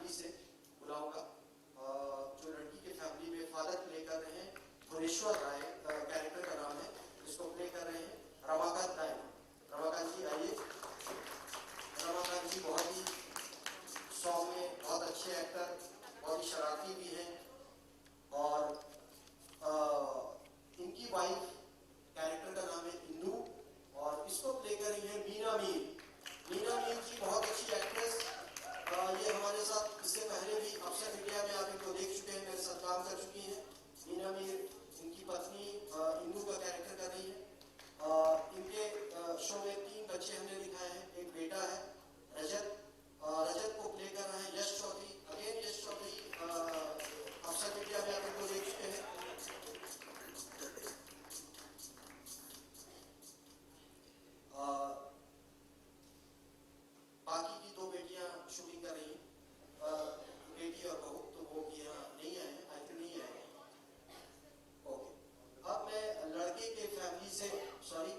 Family से बुलाऊंगा, जो लड़की के फैमिली में फादर प्ले कर रहे हैं भुवनेश्वर राय, कैरेक्टर का नाम है, इसको प्ले कर रहे हैं रमाकांत राय। रमाकांत जी आइए। रमाकांत जी बहुत ही सौम्य, बहुत अच्छे एक्टर, बहुत ही शरारती भी हैं, और इनकी वाइफ कैरेक्टर का नाम है इंदू, और इसको प्ले कर रही है मीना मीर। मीना मीर जी बहुत अच्छी एक्ट्रेस, ये हमारे साथ इससे पहले भी अक्षर इंडिया में आप इनको देख चुके हैं, मेरे साथ काम कर चुकी हैं। मीना मीर इनकी पत्नी इंदू का कैरेक्टर कर रही है। इनके शो में 3 बच्चे हमने दिखाए हैं, एक बेटा है रजत, रजत को प्ले कर रहे हैं यश चौधरी। अगेन यश चौधरी अक्षर इंडिया में आप इनको देख चुके हैं। बाकी की 2 बेटियां शूटिंग कर रही हैं, बेटी और बहू, तो वो यहाँ नहीं आए हैं, आई थिंक नहीं आए हैं। ओके, अब मैं लड़के के फैमिली से, सॉरी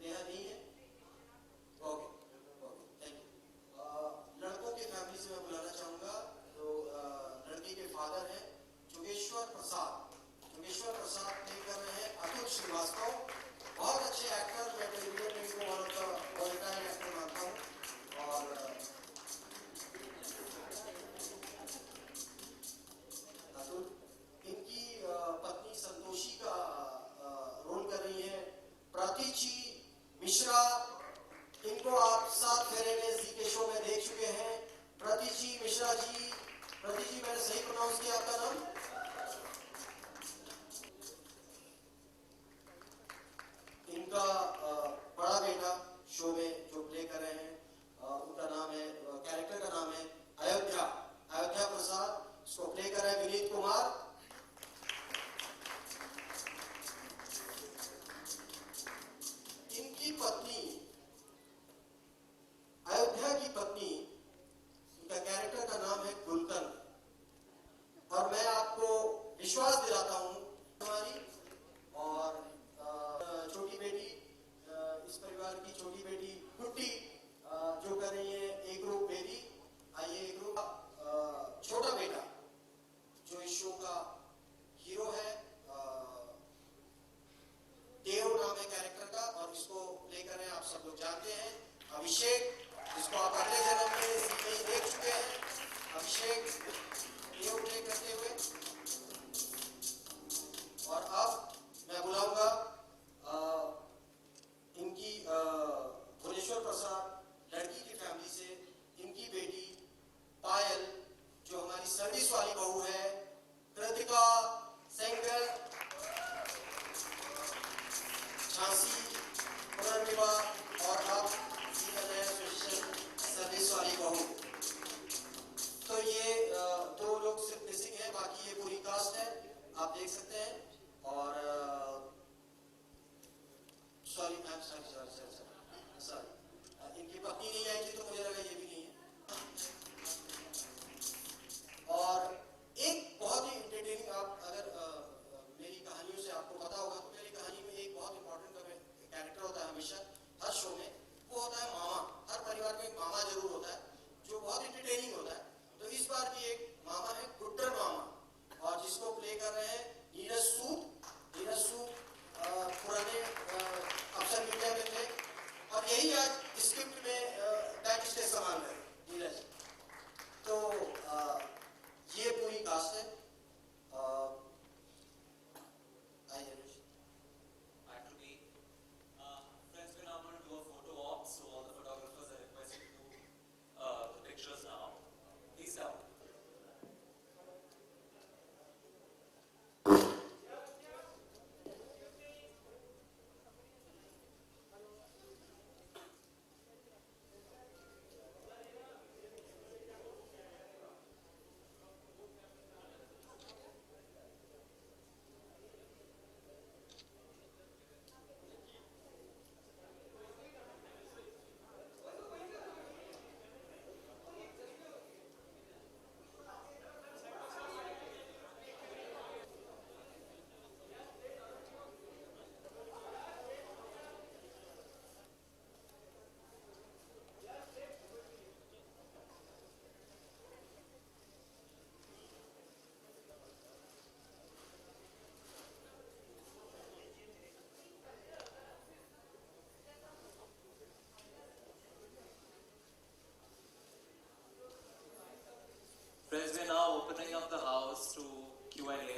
नेहा नहीं है, ओके ओके थैंक यू। लड़कों के फैमिली से मैं बुलाना चाहूँगा, तो लड़के के फादर हैं जोगेश्वर प्रसाद। जोगेश्वर प्रसाद प्ले कर रहे हैं अतुल श्रीवास्तव, बहुत अच्छे एक्टर, मैं टेलीविजन में इनको one of the volatile actor मानता हूँ। और अतुल, इनकी पत्नी संतोषी का रोल कर रही है प्रातिची मिश्रा। इनको आप 7 फेरे में जी के शो में देख चुके हैं। प्रातिची मिश्रा जी, प्रातिची मैंने सही प्रोनाउंस किया आपका नाम? इनका बड़ा बेटा शो में जो प्ले कर रहे हैं, उनका नाम है, कैरेक्टर का नाम है अयोध्या, अयोध्या प्रसाद। इसको प्ले कर रहे हैं विनीत कुमार। इनकी पत्नी, अयोध्या की पत्नी, इनका कैरेक्टर का नाम है गुलकन। और मैं आपको विश्वास दिलाता हूं हमारी और छोटी बेटी, इस परिवार की छोटी बेटी कुट्टी जो कर रही है एक ग्रुप बेबी। आइए एक ग्रुप, छोटा बेटा जो इस शो का हीरो है, देव नाम है कैरेक्टर का, और इसको प्ले कर रहे हैं, आप सब लोग जानते हैं, अभिषेक, जिसको आप अगले जन्म में देख चुके हैं। अभिषेक देव प्ले करते हुए। और अब मैं बुलाऊंगा इनकी भुवनेश्वर प्रसाद लड़की की फैमिली से, इनकी बेटी पायल, जो हमारी सर्विस वाली बहू है, कृतिका सेंगर, झांसी पुनर्विवाह, और अब सर्विस वाली बहू। तो ये 2 लोग सिर्फ मिसिंग है, बाकी ये पूरी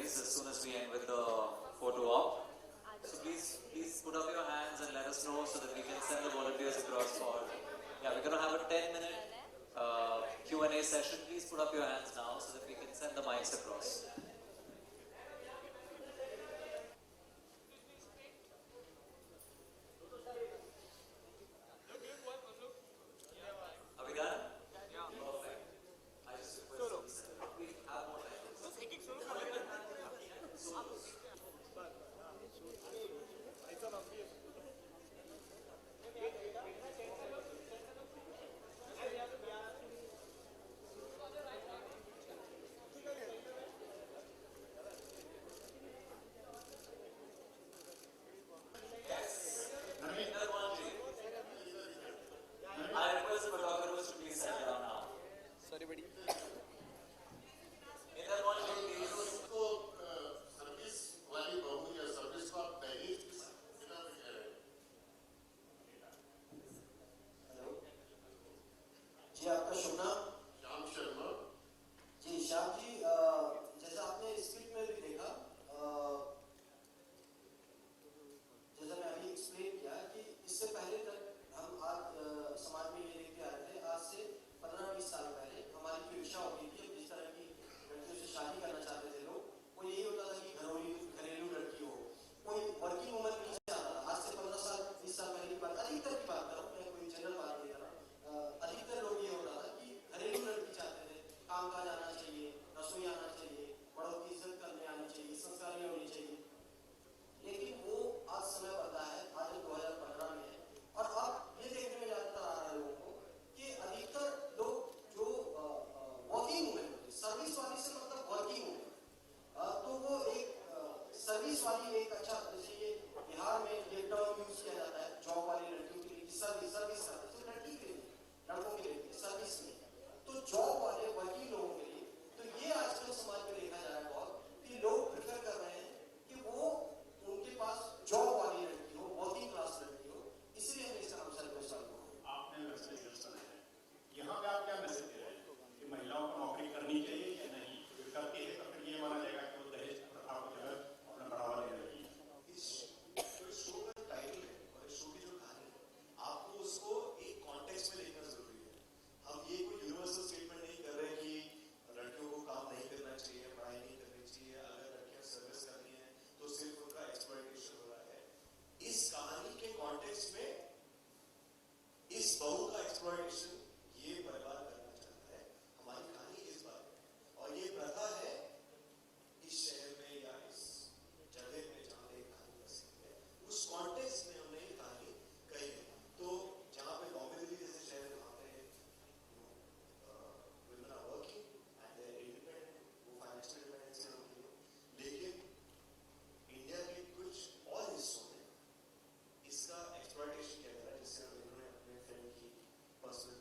Q&As as soon as we end with the photo op. So please put up your hands and let us know so that we can send the volunteers across for. Yeah, we're gonna have a 10-minute Q&A session. Please put up your hands now so that we can send the mics across. Are we done? Perfect. I just request we have more time. I request the photographers to please settle down now. Sorry, buddy. Please. उसको service वाली बहू या service का पहले बिना कह रहे hello जी, आपका शुभ नाम? श्याम शर्मा जी श्याम जी, जैसा आपने स्क्रिप्ट में भी देखा, जैसा मैं अभी एक्सप्लेन किया कि इससे पहले तक हम आज समाज में ये देखते आ रहे थे, आज से 15-20 साल पहले हमारी जो इच्छा होती थी, जिस तरह की लड़कियों से शादी करना चाहते थे लोग, वो यही होता था कि घरेलू लड़की हो, कोई वर्किंग वुमन नहीं चाहता था। आज से 15 साल 20 साल पहले की बात, अधिकतर की बात कर रहा हूँ मैं, कोई जनरल बात नहीं कर रहा। अधिकतर लोग ये होता था कि घरेलू लड़की चाहते थे, काम काज आना चाहिए, रसोई आना चाहिए, बड़ों की इज्जत करने आनी चाहिए, संस्कारी होनी चाहिए। लेकिन वो आज समय बदला है, आज 2015 में है, और अब ये देखने में जाता आ रहा है लोगों को कि अधिकतर लोग जो वर्किंग वुमेन होती है, सर्विस वाली से मतलब वर्किंग वुमेन, तो वो एक सर्विस वाली एक अच्छा, जैसे ये बिहार में ये टर्म यूज किया जाता है जॉब वाली लड़कियों के लिए, सर्विस सर्विस करते हैं, लड़की के लिए, लड़कों के लिए सर्विस में, तो जॉब वाले वर्किंग लोगों के लिए। तो ये आजकल समाज में देखा जा रहा है बहुत कि लोग प्रेफर कर रहे हैं कि वो उनके पास जॉब वाली लड़की हो, वर्किंग क्लास लड़की हो, इसलिए मैं इसका नाम सर्विस वाली हूँ। आपने मैसेज सुना है, यहाँ पे आप क्या मैसेज दे रहे हैं कि महिलाओं को नौकरी करनी चाहिए या नहीं? अगर करती है तो फिर ये माना जाएगा कि वो दहेज प्रथा को जो है अपना बढ़ावा दे रही है। इस शो का टाइटल है और इस शो की जो कहानी है, आपको उसको एक कॉन्टेक्स्ट में देखना जरूरी है। हम ये कोई यूनिवर्सल स्टेटमेंट नहीं कर रहे कि लड़कियों को काम नहीं करना चाहिए, पढ़ाई नहीं करनी चाहिए, अगर लड़कियां सर्विस करनी है तो सिर्फ उनका एक्सप्लॉयटेशन हो रहा है। इस कहानी के कॉन्टेक्स्ट में इस बहू का एक्सप्लॉयटेशन ये बर्बाद करना चाहता है। हमारी कहानी इस बात है, और ये प्रथा है इस शहर में या इस जगह में जहाँ पे कहानी बसी है, उस कॉन्टेक्स्ट में हमने ये कहानी कही है। तो जहाँ पे बॉम्बे दिल्ली जैसे शहर है, वहाँ पे women are working and they are independent, वो फाइनेंशियल इंडिपेंडेंस है उनकी। लेकिन इंडिया के कुछ और हिस्सों में इसका एक्सप्लॉयटेशन किया जा रहा है, जिससे इन्होंने अपने फिल्म की पर्सनल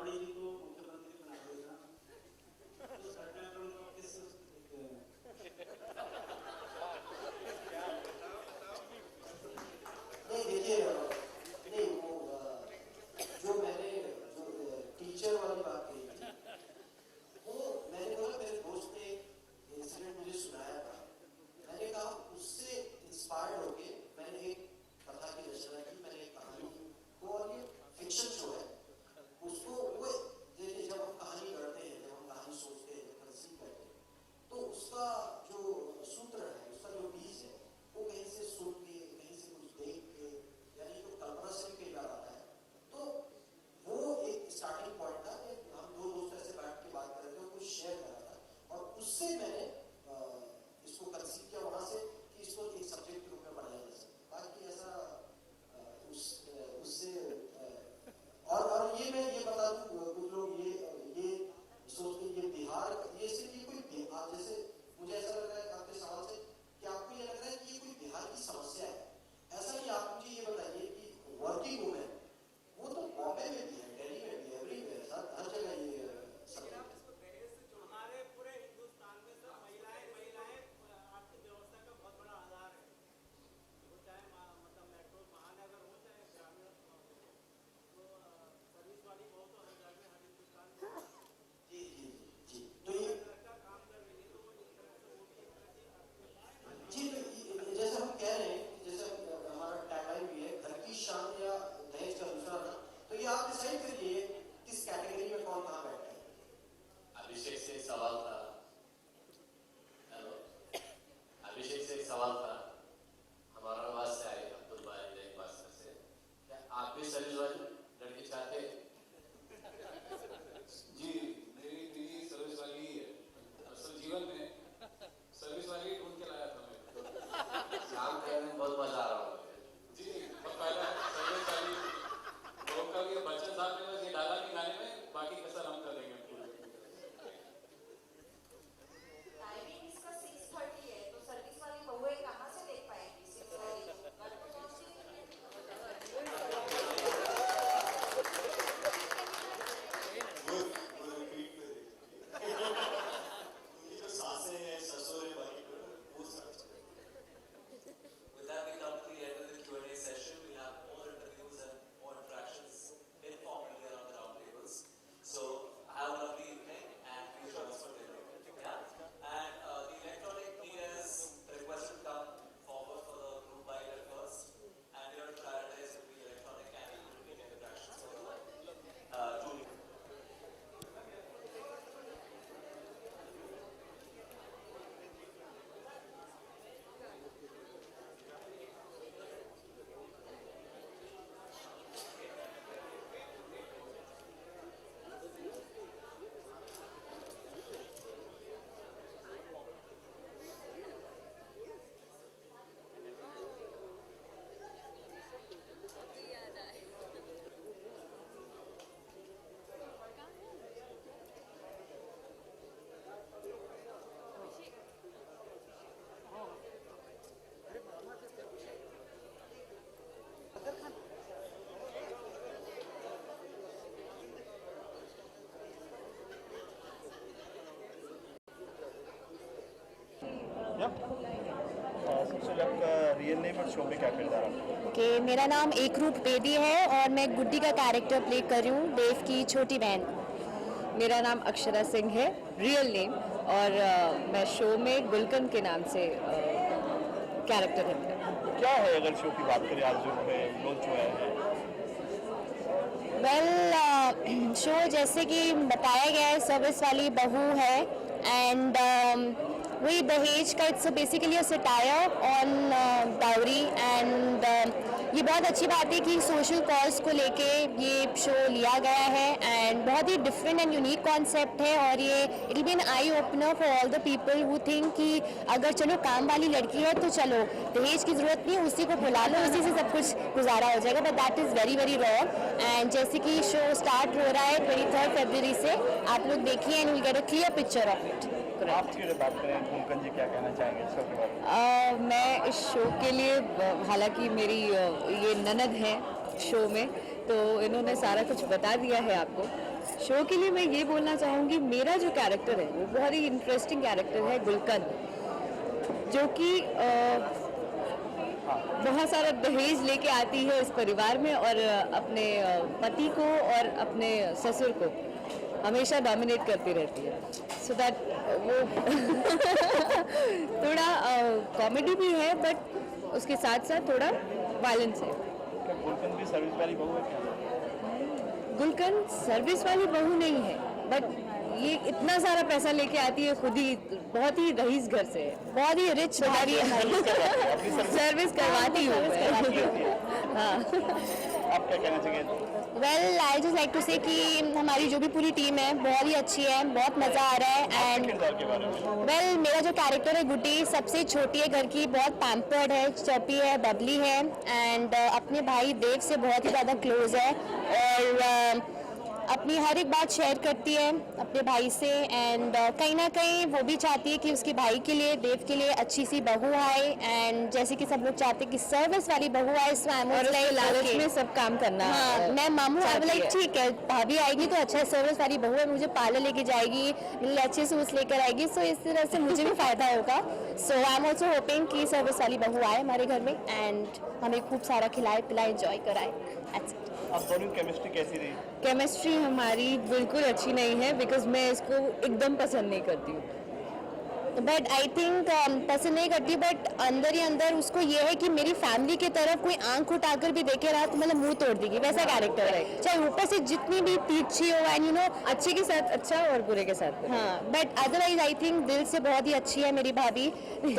राबड़ी जी को मुख्यमंत्री बना देगा तो घटना क्रम को किस नहीं देखिए, नहीं वो जो मैंने जो टीचर वाली बात कही थी, वो मैंने बोला मेरे दोस्त ने इंसिडेंट मुझे सुनाया था। मैंने कहा उससे इंस्पायर्ड होके मैंने एक कथा की रचना की, मैंने एक कहानी को, और ये फिक्शन शो है उसको वो देखिए, जब हम कहानी करते हैं, जब हम कहानी सोचते हैं, जब कंसीव करते हैं, तो उसका जो सूत्र है, उसका जो बीज है, वो कहीं से सुन के, कहीं से कुछ देख के, यानी जो कल्पना से भी कई बार आता है। तो वो एक स्टार्टिंग पॉइंट था कि हम दो दोस्त ऐसे बैठ के बात कर रहे थे, कुछ शेयर कर रहा था, और उससे मैंने इसको कंसीव किया वहां से कि इसको एक सब्जेक्ट के रूप में पढ़ाया जा सकता है। बाकी ऐसा उससे और ये मैं ये बता दूं, कुछ लोग ये सोचते हैं ये बिहार, ये सिर्फ ये कोई बिहार, जैसे मुझे ऐसा लग रहा है आपके सवाल से कि आपको ये लग रहा है कि ये कोई बिहार की समस्या है। ऐसा नहीं, आप मुझे ये बताइए कि वर्किंग वुमेन वो तो बॉम्बे में भी है, दिल्ली में भी है, एवरीवेयर, हर जगह ये सब है। हमारे पूरे हिंदुस्तान में सब महिलाएं अर्थव्यवस्था का बहुत बड़ा आधार है। वो चाहे मतलब मेट्रो महानगर हो चाहे ग्रामीण हो, तो सर्विस वाली बहुत हर घर में, हर हिंदुस्तान में जी जी जी, तो ये का काम कर रही है, तो वो एक तरह से वो भी एक तरह से जी, तो जैसे हम कह रहे हैं, जैसे हमारा टैगलाइन भी है, घर की शान या दहेज का दूसरा ना, तो ये आप डिसाइड करिए किस कैटेगरी में कौन कहाँ बैठा है। अभिषेक से एक सवाल था। हेलो, अभिषेक से एक सवाल था। हमारा आवाज से आए अब्दुल बारी दैनिक से, क्या आप भी सर्विस वाली लड़की चाहते हैं? जी, मेरी बीवी सर्विस वाली ही है। असल जीवन में सर्विस वाली ही ढूंढ के लाया था मैं। काम करने में बहुत मजा आ रहा है। जी, बहुत फायदा है सर्विस वाली। लोग का भी बच्चन साहब ने बस ये डाला नहीं गाने में, बाकी कसर हम कर देंगे। टाइमिंग इसका 6:30 है, तो सर्विस वाली बहुएं कहाँ से देख पाएंगी 6:30? घर तो पहुंचती नहीं है। वो रिपीट पे देखिए उनकी जो सासें हैं, ससुर हैं, बाकी वो सब With that, we come to the end of the Q&A session. We have more interviews and more interactions informally around the round tables. So, have a lovely evening and please join us for dinner. Yeah? And the electronic players request to come forward for the group bite at first. And we have to prioritize between electronic and media interactions for the two. सबसे आपका real name और show में क्या किरदार आपका? कि मेरा नाम एकरूप बेदी है और मैं गुड्डी का कैरेक्टर प्ले कर रही हूँ, देव की छोटी बहन। मेरा नाम अक्षरा सिंह है, रियल नेम, और मैं शो में गुलकंद के नाम से कैरेक्टर है मेरा। क्या है अगर शो की बात करें, आज जो है लॉन्च हुआ है? वेल शो जैसे कि बताया गया है, सर्विस वाली बहू है एंड वही दहेज का, it's basically a satire on dowry and ये बहुत अच्छी बात है कि सोशल कॉज को लेके ये शो लिया गया है एंड बहुत ही डिफरेंट एंड यूनिक कॉन्सेप्ट है और ये it will be an eye opener for all the people who think कि अगर चलो काम वाली लड़की है तो चलो दहेज की ज़रूरत नहीं, उसी को बुला लो, उसी से सब कुछ गुजारा हो जाएगा, but that is very very wrong. And जैसे कि शो स्टार्ट हो रहा है 23 फरवरी से, आप लोग देखिए and will get a clear picture of it. आपकी जो बात करें गुलकंद जी, क्या कहना चाहेंगे शो के बारे में? मैं इस शो के लिए, हालांकि मेरी ये ननद है शो में, तो इन्होंने सारा कुछ बता दिया है आपको। शो के लिए मैं ये बोलना चाहूँगी, मेरा जो कैरेक्टर है वो बहुत ही इंटरेस्टिंग कैरेक्टर है, गुलकंद, जो कि बहुत सारा दहेज लेके आती है इस परिवार में और अपने पति को और अपने ससुर को हमेशा डोमिनेट करती रहती है। सो दैट वो थोड़ा कॉमेडी भी है, बट उसके साथ साथ थोड़ा वायलेंस है। गुलकंद भी सर्विस वाली बहू है क्या? गुलकंद सर्विस वाली बहू नहीं है, बट ये इतना सारा पैसा लेके आती है, खुद ही बहुत ही रईस घर से है, बहुत ही रिच भारी सर्विस करवाती हूँ मैं। हाँ, आप क्या कहना चाहिए? Well I just like to say कि हमारी जो भी पूरी टीम है बहुत ही अच्छी है, बहुत मज़ा आ रहा है। एंड किरदार के बारे में वेल मेरा जो कैरेक्टर है गुड्डी सबसे छोटी है घर की, बहुत पैम्पर्ड है, चपी है, बबली है एंड अपने भाई देव से बहुत ही ज़्यादा क्लोज है और अपनी हर एक बात शेयर करती है अपने भाई से एंड कहीं ना कहीं वो भी चाहती है कि उसके भाई के लिए, देव के लिए अच्छी सी बहू आए एंड जैसे कि सब लोग चाहते हैं कि सर्विस वाली बहू आए, सो आई एम लालच में सब काम करना। हाँ, मैं मामू आई लाइक ठीक है भाभी आएगी तो अच्छा सर्विस वाली बहू है, मुझे पार्लर लेके जाएगी, अच्छे सूट्स लेकर आएगी, सो इस तरह से मुझे भी फायदा होगा। सो आई एम ऑल्सो होपिंग कि सर्विस वाली बहू आए हमारे घर में एंड हमें खूब सारा खिलाए पिलाए एंजॉय कराए। आप दोनों की केमिस्ट्री कैसी रही? केमिस्ट्री हमारी बिल्कुल अच्छी नहीं है, बिकॉज मैं इसको एकदम पसंद नहीं करती हूँ। बट आई थिंक पसंद नहीं करती, बट अंदर ही अंदर उसको ये है कि मेरी फैमिली की तरफ कोई आंख उठाकर भी देखे रहा तो मतलब मुंह तोड़ देगी, वैसा कैरेक्टर है, चाहे ऊपर से जितनी भी तिरछी हो एंड यू नो अच्छे के साथ अच्छा और बुरे के साथ बुरा। हाँ, बट अदरवाइज आई थिंक दिल से बहुत ही अच्छी है मेरी भाभी।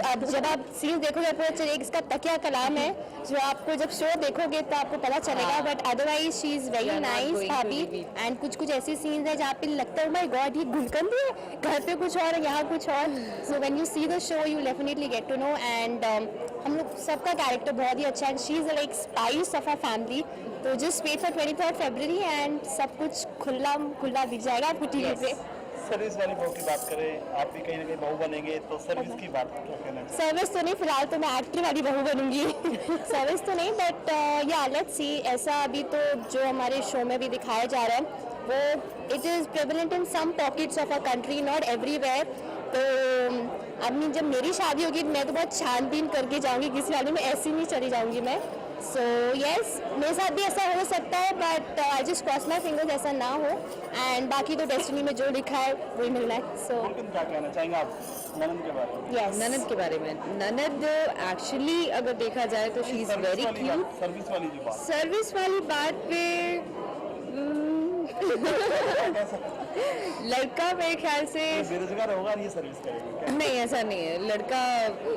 अब जब आप सीन देखोगे पता चलेगा इसका तकिया कलाम है, जो आपको जब शो देखोगे तो आपको पता चलेगा। But otherwise she is very nice भाभी एंड कुछ कुछ ऐसी सीन्स है जहाँ पे लगता है माय गॉड ये गुलकंद है, घर पे कुछ और यहाँ कुछ और। So when you see the show you definitely get to know and हम लोग सबका कैरेक्टर बहुत ही अच्छा है। She is like spice of a family. तो जस्ट वेट फॉर 23 फरवरी एंड सब कुछ खुला दिख जाएगा आपको टीवी पे। सर्विस वाली बहू की बात करें, आप भी कहीं ना कहीं बहू बनेंगे तो सर्विस की बात क्या कहना चाहिए? सर्विस तो नहीं, फिलहाल तो मैं एक्टर वाली बहू बनूंगी। सर्विस तो नहीं, बट या लेट्स सी। ऐसा अभी तो जो हमारे शो में भी दिखाया जा रहा है वो it is prevalent in some pockets of a country, not everywhere. तो अभी जब मेरी शादी होगी मैं तो बहुत छानबीन करके जाऊंगी, किसी वाले में ऐसी नहीं चली जाऊंगी मैं। सो यस, मेरे साथ भी ऐसा हो सकता है, but I just cross my fingers ऐसा ना हो एंड बाकी तो डेस्टिनी में जो लिखा है वही मिलना है। सो क्या कहना चाहेंगे आप ननद के बारे में? यस, ननद के बारे में, ननद एक्चुअली अगर देखा जाए तो she is very cute. Service वाली जो बात, सर्विस वाली बात पे लड़का मेरे ख्याल से बेरोजगार होगा नहीं सर्विस करेगा क्या? नहीं, ऐसा नहीं है। लड़का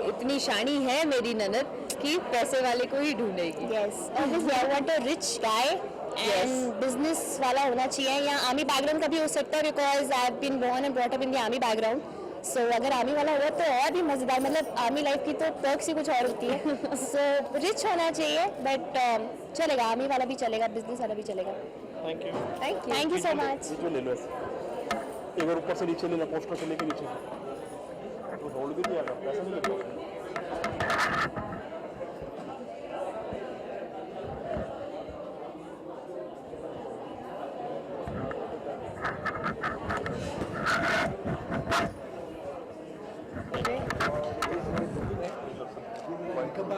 इतनी शानी है मेरी ननद कि पैसे वाले को ही ढूंढेगी। yes, obviously I want a rich guy and business वाला होना चाहिए, या आर्मी बैकग्राउंड का भी हो सकता है because I have been born and brought up in the army background. So अगर आर्मी वाला हुआ तो और भी मजेदार, मतलब आर्मी लाइफ की तो पर्क्स ही कुछ और होती है। सो रिच होना चाहिए, बट चलेगा, आर्मी वाला भी चलेगा, बिजनेस वाला भी चलेगा। Thank you so much. जो ले लो ऐसे एक बार ऊपर से नीचे लेना, पोस्टर से लेके नीचे तो रोल भी नहीं आएगा, पैसा नहीं लगेगा।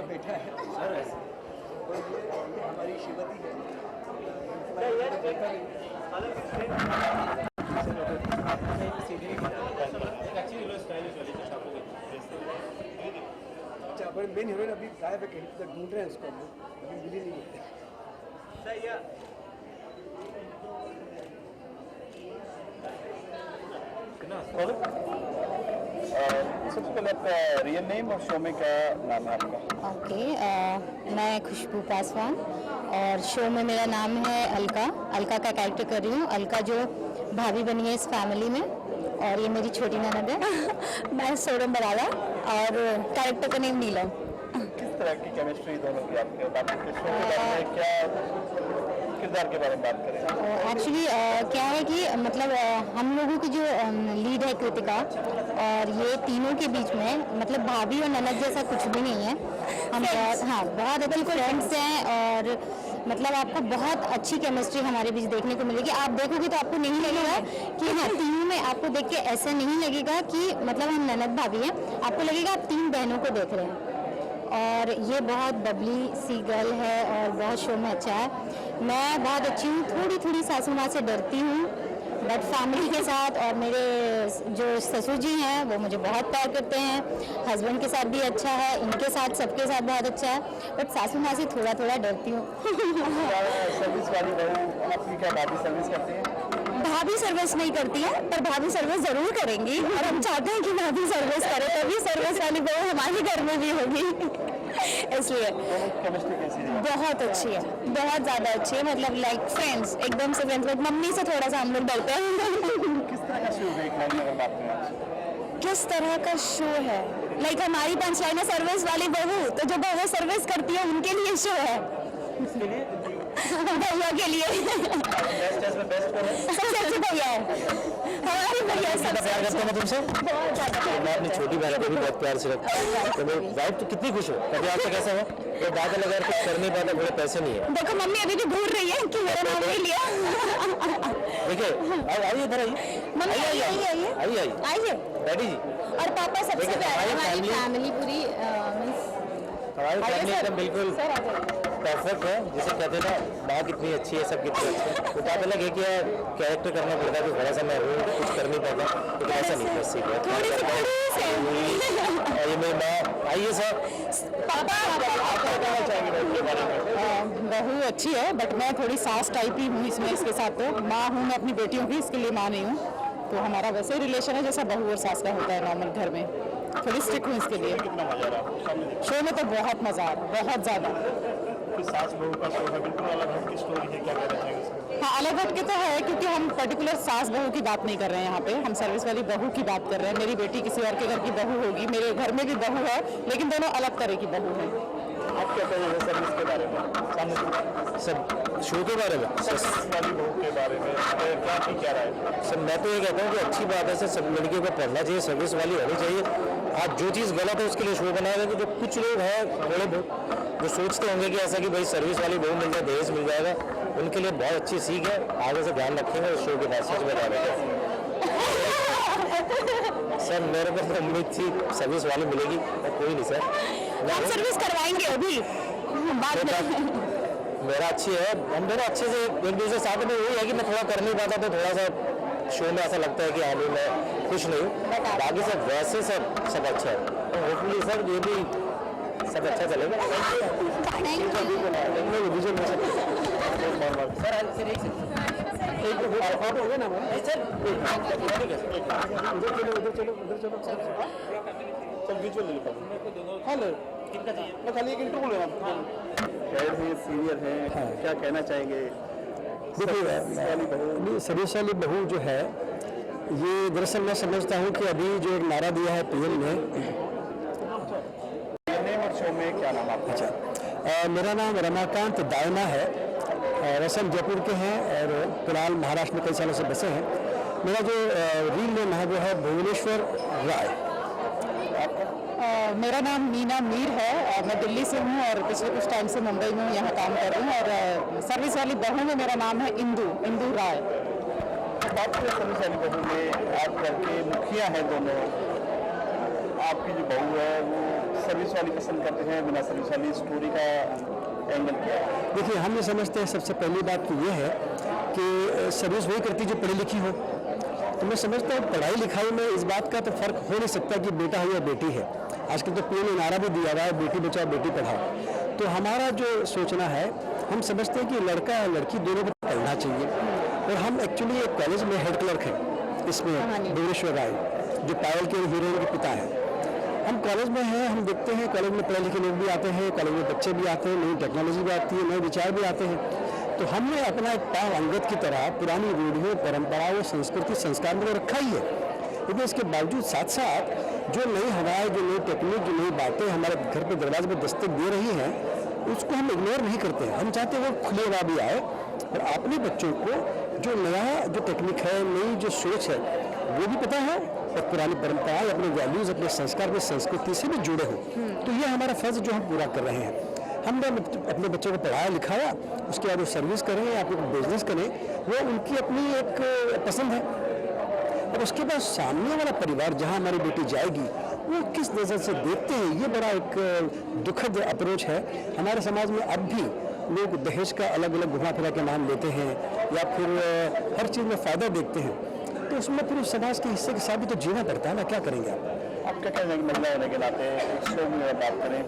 बैठा है सर, हमारी श्रीमती है। अच्छा, मेन हीरोइन अभी गायब है, कहीं तक ढूंढ रहे हैं उसको, हम लोग अभी मिली नहीं है। सही है। सबसे पहले आपका रियल नेम और शो में क्या नाम है आपका? ओके, मैं खुशबू पासवान और शो में मेरा नाम है अलका। अलका का कैरेक्टर कर रही हूँ, अलका जो भाभी बनी है इस फैमिली में, और ये मेरी छोटी ननद है। मैं सोनम बराला और कैरेक्टर का नेम नीलम। किस तरह की केमिस्ट्री दोनों की आपके बात के शो के बारे में, क्या किरदार के बारे में बात करें? एक्चुअली क्या है कि मतलब हम लोगों की जो लीड है कृतिका, और ये तीनों के बीच में मतलब भाभी और ननद जैसा कुछ भी नहीं है। हम बहुत अच्छे फ्रेंड्स हैं और मतलब आपको बहुत अच्छी केमिस्ट्री हमारे बीच देखने को मिलेगी। आप देखोगे तो आपको नहीं लगेगा कि हाँ, तीनों में आपको देख के ऐसा नहीं लगेगा कि मतलब हम ननद भाभी हैं, आपको लगेगा आप 3 बहनों को देख रहे हैं। और ये बहुत बबली सी गर्ल है और बहुत शो में अच्छा है। मैं बहुत अच्छी हूँ, थोड़ी थोड़ी सासू माँ से डरती हूँ, बट फैमिली के साथ और मेरे जो ससुर जी हैं वो मुझे बहुत प्यार करते हैं। हस्बैंड के साथ भी अच्छा है, इनके साथ सबके साथ बहुत अच्छा है, बट सासू माँ से थोड़ा थोड़ा डरती हूँ। सर्विस वाली बहू अपनी क्या भाभी सर्विस करती हैं? भाभी सर्विस नहीं करती है, पर भाभी सर्विस जरूर करेंगी और हम चाहते हैं कि भाभी सर्विस करे, तभी सर्विस वाली बहू हमारे घर में भी होगी। इसलिए केमिस्ट्री कैसी है? बहुत अच्छी है, बहुत ज़्यादा अच्छी है, मतलब लाइक फ्रेंड्स, एकदम से फ्रेंड्स। बट मम्मी से थोड़ा सा हम लोग डरते हैं। किस तरह का शो देख रहे हैं अगर बात करें? किस तरह का शो है? लाइक हमारी पंचलाइन है सर्विस वाली बहू, तो जो बहू सर्विस करती है उनके लिए शो है, भैया के लिए। सबसे अच्छी भैया है हमारी भैया, सबसे प्यार करते हैं तुमसे। बहुत ज़्यादा। मैं अपनी छोटी बहन को भी बहुत प्यार से रखता हूँ। तो मेरी वाइफ तो कितनी खुश हो, कभी आपसे कैसा हुआ तो बादल अगर कुछ कर नहीं पाता, थोड़े पैसे नहीं है। देखो मम्मी अभी भी घूर रही है कि मेरा नाम नहीं लिया। देखिए आइए इधर आइए, मम्मी आइए आइए आइए आइए आइए। डैडी जी, और पापा सबसे देखिए, प्यारे, हमारी हमारी family- फैमिली पूरी हमारी फैमिली एकदम बिल्कुल सर आ जाइए। परफेक्ट है। जैसे कहते हैं ना, माँ कितनी अच्छी है, सब कितनी अच्छी है। तो पता लगे कि यार कैरेक्टर करना पड़ता है, तो थोड़ा सा मैं हूँ, कुछ कर नहीं पाता, लेकिन ऐसा नहीं कर सीख गया। थोड़ी सी और ये मेरी माँ, आइए सर। पापा क्या कहना चाहेंगे भाई के बारे में? बहू अच्छी है, बट मैं थोड़ी सास टाइप ही हूँ इसमें, इसके साथ तो माँ हूँ मैं अपनी बेटियों की, इसके लिए माँ नहीं हूँ। तो हमारा वैसे ही रिलेशन है जैसा बहू और सास का होता है नॉर्मल घर में। थोड़ी स्ट्रिक्ट हूँ इसके लिए। कितना मजा रहा सामने शो में तो बहुत मजा आ रहा है, बहुत ज़्यादा। कि सास बहू का शो है, बिल्कुल अलग हट की स्टोरी है, क्या कहना चाहेंगे इसमें? हाँ, अलग हटके तो है, क्योंकि हम पर्टिकुलर सास बहू की बात नहीं कर रहे हैं यहाँ पे, हम सर्विस वाली बहू की बात कर रहे हैं। मेरी बेटी किसी और के घर की बहू होगी, मेरे घर में भी बहू है, लेकिन दोनों अलग तरह की बहू हैं। आप क्या कहेंगे सर्विस के बारे में, सामने सब शो के बारे में, सर्विस वाली बहू के बारे में क्या क्या राय है? सर मैं तो ये कहता हूँ कि अच्छी बात है सर, सब लड़कियों को पढ़ना चाहिए, सर्विस वाली होनी चाहिए। आज जो चीज़ गलत है उसके लिए शो बनाया जाएगा। जो कुछ लोग हैं थोड़े बहुत जो सोचते होंगे कि ऐसा कि भाई सर्विस वाली बहू मिल जाए, दहेज मिल जाएगा, उनके लिए बहुत अच्छी सीख है। आगे से ध्यान रखेंगे उस शो के बाद, सच बता रहे हैं सर। मेरे को तो उम्मीद थी सर्विस वाली मिलेगी, और कोई नहीं सर। हम सर्विस करवाएंगे अभी बाद में। मेरा अच्छी है, हम दोनों अच्छे से एक दूसरे साथ में। वही है कि मैं थोड़ा कर नहीं पाता, तो थोड़ा सा शो में ऐसा लगता है कि हाँ भाई मैं खुश नहीं हूँ। बाकी सब वैसे सब अच्छा है, तो होपफुली सर ये भी सब अच्छा चलेगा। फोटो हो गया ना सर? उधर चलो सब विजुअल ले लो। हेलो, मैं खाली एक इंटरव्यू लेना। हेड है, सीनियर है, क्या कहना चाहेंगे? देखिए सर्विस वाली बहू जो है, ये दरअसल मैं समझता हूँ कि अभी जो नारा दिया है पीएम ने, नेम और शो में क्या नाम आपका? अच्छा, मेरा नाम रमाकांत दायना है, वैसे हम जयपुर के हैं और फिलहाल महाराष्ट्र में कई सालों से बसे हैं। मेरा जो रील नेम है वो है भुवनेश्वर राय। मेरा नाम मीना मीर है और मैं दिल्ली से हूँ और पिछले कुछ टाइम से मुंबई में यहाँ काम कर रही हूँ। और सर्विस वाली बहू में मेरा नाम है इंदू राय। बात करें सर्विस वाली बहू में, आप घर के मुखिया हैं दोनों, आपकी जो बहू है वो सर्विस वाली पसंद करते हैं बिना सर्विस वाली, स्टोरी का एंगल क्या है? देखिए हम ये समझते हैं, सबसे पहली बात तो ये है कि सर्विस वही करती जो पढ़ी लिखी हो। तो मैं समझता हूँ पढ़ाई लिखाई में इस बात का तो फर्क हो नहीं सकता कि बेटा हो या बेटी है। आजकल तो पीएम ने नारा भी दिया हुआ है, बेटी बचाओ बेटी पढ़ाओ। तो हमारा जो सोचना है, हम समझते हैं कि लड़का और लड़की दोनों को पढ़ना चाहिए। और हम एक्चुअली एक कॉलेज में हेड क्लर्क हैं इसमें, भुवनेश्वर राय जो पायल के हीरोइन के पिता हैं। हम कॉलेज में हैं, हम देखते हैं कॉलेज में पढ़े लिखे लोग भी आते हैं, कॉलेज में बच्चे भी आते हैं, नई टेक्नोलॉजी भी आती है, नए विचार भी आते हैं। तो हमने अपना एक पाव अंगत की तरह पुरानी रूढ़ियों, परंपराओं, संस्कृति, संस्कार में रखा ही है। लेकिन इसके बावजूद साथ साथ जो नई हवाएं, जो नई टेक्निक, जो नई बातें हमारे घर पे दरवाजे पर दस्तक दे रही हैं, उसको हम इग्नोर नहीं करते हैं। हम चाहते हैं वो खुली हवा भी आए और अपने बच्चों को जो नया जो टेक्निक है, नई जो सोच है, वो भी पता है और पुरानी परंपराएं, अपने वैल्यूज़, अपने संस्कार, अपनी संस्कृति से भी जुड़े हों। तो ये हमारा फर्ज जो हम पूरा कर रहे हैं। हमने अपने बच्चों को पढ़ाया लिखाया, उसके बाद वो सर्विस करें या फिर बिजनेस करें, वो उनकी अपनी एक पसंद है। और उसके बाद सामने वाला परिवार जहाँ हमारी बेटी जाएगी वो किस नज़र से देखते हैं, ये बड़ा एक दुखद अप्रोच है। हमारे समाज में अब भी लोग दहेज का अलग अलग घुमा फिरा के नाम लेते हैं या फिर हर चीज़ में फ़ायदा देखते हैं, तो उसमें फिर उस समाज के हिस्से के साथ भी तो जीना पड़ता है ना, क्या करेंगे आप क्या कहेंगे महिला होने के नाते इस शो में अगर बात करें,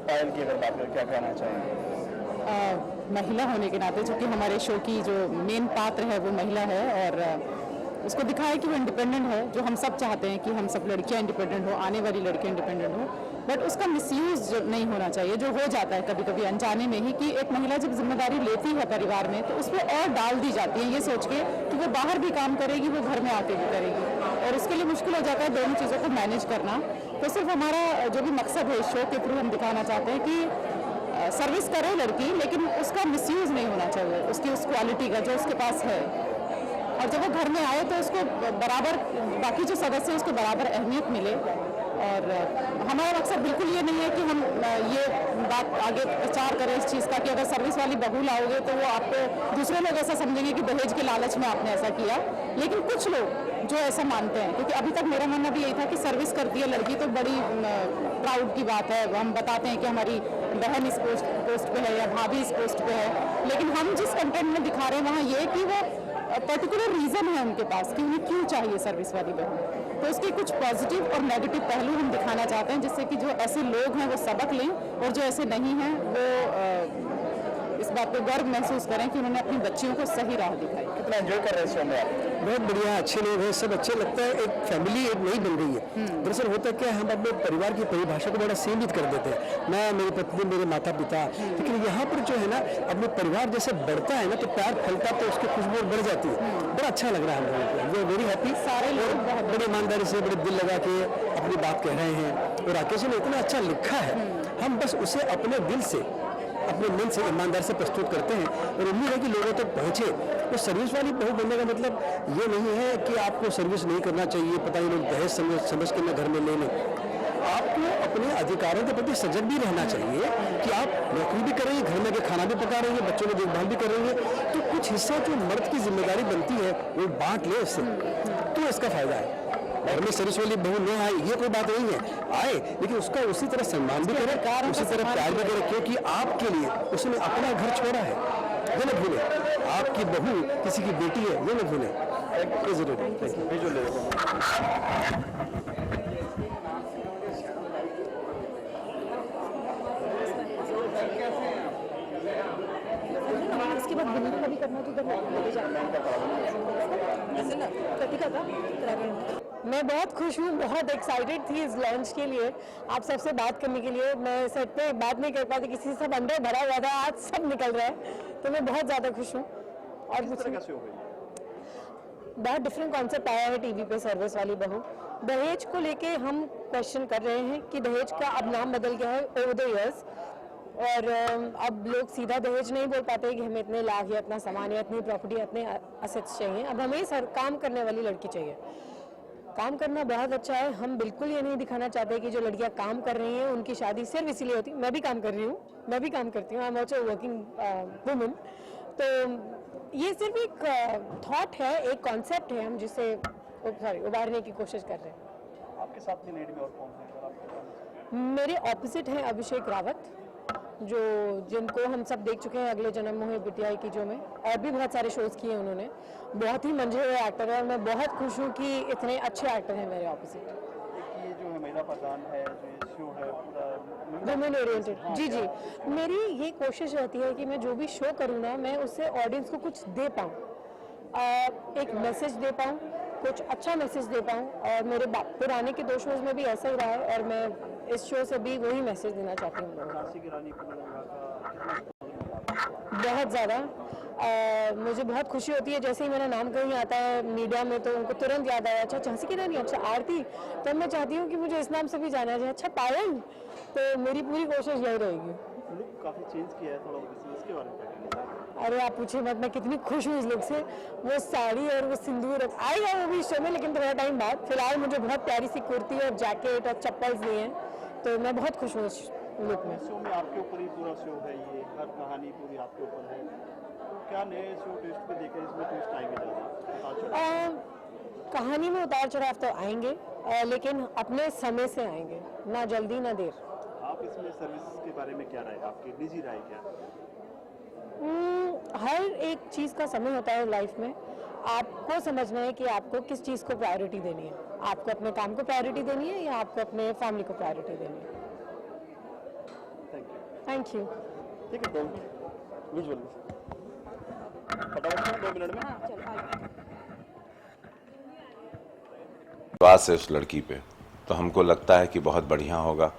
पायल की अगर बात करें, क्या कहना चाहेंगे? महिला होने के नाते, चूँकि हमारे शो की जो मेन पात्र है वो महिला है और उसको दिखाया कि वो इंडिपेंडेंट है, जो हम सब चाहते हैं कि हम सब लड़कियां इंडिपेंडेंट हो, आने वाली लड़कियां इंडिपेंडेंट हो, बट उसका मिसयूज नहीं होना चाहिए, जो हो जाता है कभी कभी अनजाने में ही, कि एक महिला जब जिम्मेदारी लेती है परिवार में तो उसमें और डाल दी जाती है ये सोच के कि वो बाहर भी काम करेगी, वो घर में आके भी करेगी, और उसके लिए मुश्किल हो जाता है दोनों चीज़ों को मैनेज करना। तो सिर्फ हमारा जो भी मकसद है इस शो के थ्रू हम दिखाना चाहते हैं कि सर्विस करे लड़की, लेकिन उसका मिसयूज नहीं होना चाहिए, उसकी उस क्वालिटी का जो उसके पास है, और जब वो घर में आए तो उसको बराबर बाकी जो सदस्य हैं उसको बराबर अहमियत मिले। और हमारा मकसद बिल्कुल ये नहीं है कि हम ये बात आगे प्रचार करें इस चीज़ का कि अगर सर्विस वाली बहू लाओगे तो वो आपको दूसरे लोग ऐसा समझेंगे कि दहेज के लालच में आपने ऐसा किया, लेकिन कुछ लोग जो ऐसा मानते हैं, क्योंकि अभी तक मेरा मानना भी यही था कि सर्विस करती है लड़की तो बड़ी प्राउड की बात है, हम बताते हैं कि हमारी बहन इस पोस्ट पे है या भाभी इस पोस्ट पे है, लेकिन हम जिस कंटेंट में दिखा रहे हैं वहाँ ये कि वो पर्टिकुलर रीज़न है उनके पास कि उन्हें क्यों चाहिए सर्विस वाली बहू, तो उसके कुछ पॉजिटिव और नेगेटिव पहलू हम दिखाना चाहते हैं, जिससे कि जो ऐसे लोग हैं वो सबक लें और जो ऐसे नहीं हैं वो इस बात पे गर्व महसूस करें कि उन्होंने अपनी बच्चियों को सही राह दिखाई। कितना एंजॉय कर रहे हैं शो में आप? बहुत बढ़िया, अच्छे लोग हैं, सब अच्छे लगता है, एक फैमिली एक नई बन रही है। दरअसल होता क्या है, हम अपने परिवार की परिभाषा को बड़ा सीमित कर देते हैं, मैं, मेरी पत्नी, मेरे माता पिता, लेकिन यहाँ पर जो है ना अपने परिवार जैसे बढ़ता है ना तो प्यार फैलता तो उसकी खुशबू बढ़ जाती है, बड़ा अच्छा लग रहा है हम लोगों को, वेरी हैप्पी। सारे लोग बड़ी ईमानदारी से बड़े दिल लगा के अपनी बात कह रहे हैं, और राकेश ने इतना अच्छा लिखा है, हम बस उसे अपने दिल से अपने मन से ईमानदार से प्रस्तुत करते हैं और उम्मीद है कि लोगों तक पहुँचे। तो सर्विस वाली बहू बनने का मतलब ये नहीं है कि आपको सर्विस नहीं करना चाहिए, पता नहीं लोग दहेज समझ के मैं घर में ले लें। आपको अपने अधिकारों के प्रति सजग भी रहना चाहिए कि आप नौकरी भी करेंगे, घर में खाना भी पका रहे हैं, बच्चों की देखभाल भी करेंगे, तो कुछ हिस्सा जो मर्द की जिम्मेदारी बनती है वो बांट ले उससे, तो इसका फायदा है। घर में सर्विस वाली बहू न आए ये कोई बात नहीं है, आए लेकिन उसका उसी तरह सम्मान भी करें, उसी तरह प्यार भी करें, क्योंकि आपके लिए उसने अपना घर छोड़ा है, ये न भूलें। आपकी बहू किसी की बेटी है, ये न भूलें। इसके बाद बिल्ली का भी करना तो इधर जाना है। मैं बहुत खुश हूँ, बहुत एक्साइटेड थी इस लॉन्च के लिए, आप सबसे बात करने के लिए। मैं सेट पे बात नहीं कर पाती, किसी से सब अंदर भरा हुआ था, आज सब निकल रहा है, तो मैं बहुत ज़्यादा खुश हूँ। और बहुत डिफरेंट कॉन्सेप्ट आया है टीवी पे, सर्विस वाली बहू। दहेज को लेके हम क्वेश्चन कर रहे हैं कि दहेज का अब नाम बदल गया है ओवर द ईयर्स, और अब लोग सीधा दहेज नहीं बोल पाते कि हमें इतने लाख या इतना सामान या इतनी प्रॉपर्टी, इतने असेट्स चाहिए। अब हमें काम करने वाली लड़की चाहिए। काम करना बहुत अच्छा है, हम बिल्कुल ये नहीं दिखाना चाहते कि जो लड़कियां काम कर रही हैं उनकी शादी सिर्फ इसीलिए होती है। मैं भी काम कर रही हूँ, मैं भी काम करती हूँ, I am also working woman. तो ये सिर्फ एक थॉट है, एक कॉन्सेप्ट है, हम जिसे उबारने की कोशिश कर रहे हैं। आपके साथ में लीड में और कौन है? मेरे ऑपोजिट हैं अभिषेक रावत, जिनको हम सब देख चुके हैं अगले जन्म मोहे बिटियाई की जो में, और भी बहुत सारे शोज किए उन्होंने। बहुत ही मंझे हुए एक्टर है और मैं बहुत खुश हूँ कि इतने अच्छे एक्टर हैं मेरे ऑपोजिट। ये जो है महिला प्रधान है, जो ये शो है पूरा वुमेन ओरिएंटेड, जी जी, मेरी ये कोशिश रहती है कि मैं जो भी शो करूँ ना, मैं उससे ऑडियंस को कुछ दे पाऊँ, एक मैसेज दे पाऊँ, कुछ अच्छा मैसेज दे पाऊँ। और मेरे पुराने के 2 शोज में भी ऐसा ही रहा है, और मैं इस शो से भी वही मैसेज देना चाहती हूँ। बहुत ज़्यादा मुझे बहुत खुशी होती है, जैसे ही मेरा नाम कहीं आता है मीडिया में तो उनको तुरंत याद आया, अच्छा झांसी की रानी, अच्छा आरती, तो मैं चाहती हूँ कि मुझे इस नाम से भी जाना जाए, अच्छा पायल। तो मेरी पूरी कोशिश यही रहेगी। काफ़ी चेंज किया है थोड़ा, इसके बारे में अरे आप पूछिए मत, मैं कितनी खुश हूँ इस लुक से। वो साड़ी और वो सिंदूर आएगा वो भी शो में, लेकिन थोड़ा टाइम बाद। फिलहाल मुझे बहुत प्यारी सी कुर्ती और जैकेट और चप्पल दिए हैं, तो मैं बहुत खुश हूँ इस लुक में। शो में आपके ऊपर ही पूरा शो है, ये हर कहानी पूरी आपके ऊपर है। क्या नए शो ट्विस्ट पे देखे, इसमें ट्विस्ट आएंगे ज़्यादा? कहानी में उतार चढ़ाव तो आएंगे, लेकिन अपने समय से आएंगे, ना जल्दी ना देर। आप इसमें सर्विस के बारे में क्या राय, आपकी निजी राय क्या? हर एक चीज़ का समय होता है लाइफ में। आपको समझना है कि आपको किस चीज़ को प्रायोरिटी देनी है। आपको अपने काम को प्रायोरिटी देनी है या आपको अपने फैमिली को प्रायोरिटी देनी है। Thank you. ठीक है, विजुअल फटाफट 2 मिनट में। विश्वास है उस लड़की पे, तो हमको लगता है कि बहुत बढ़िया होगा।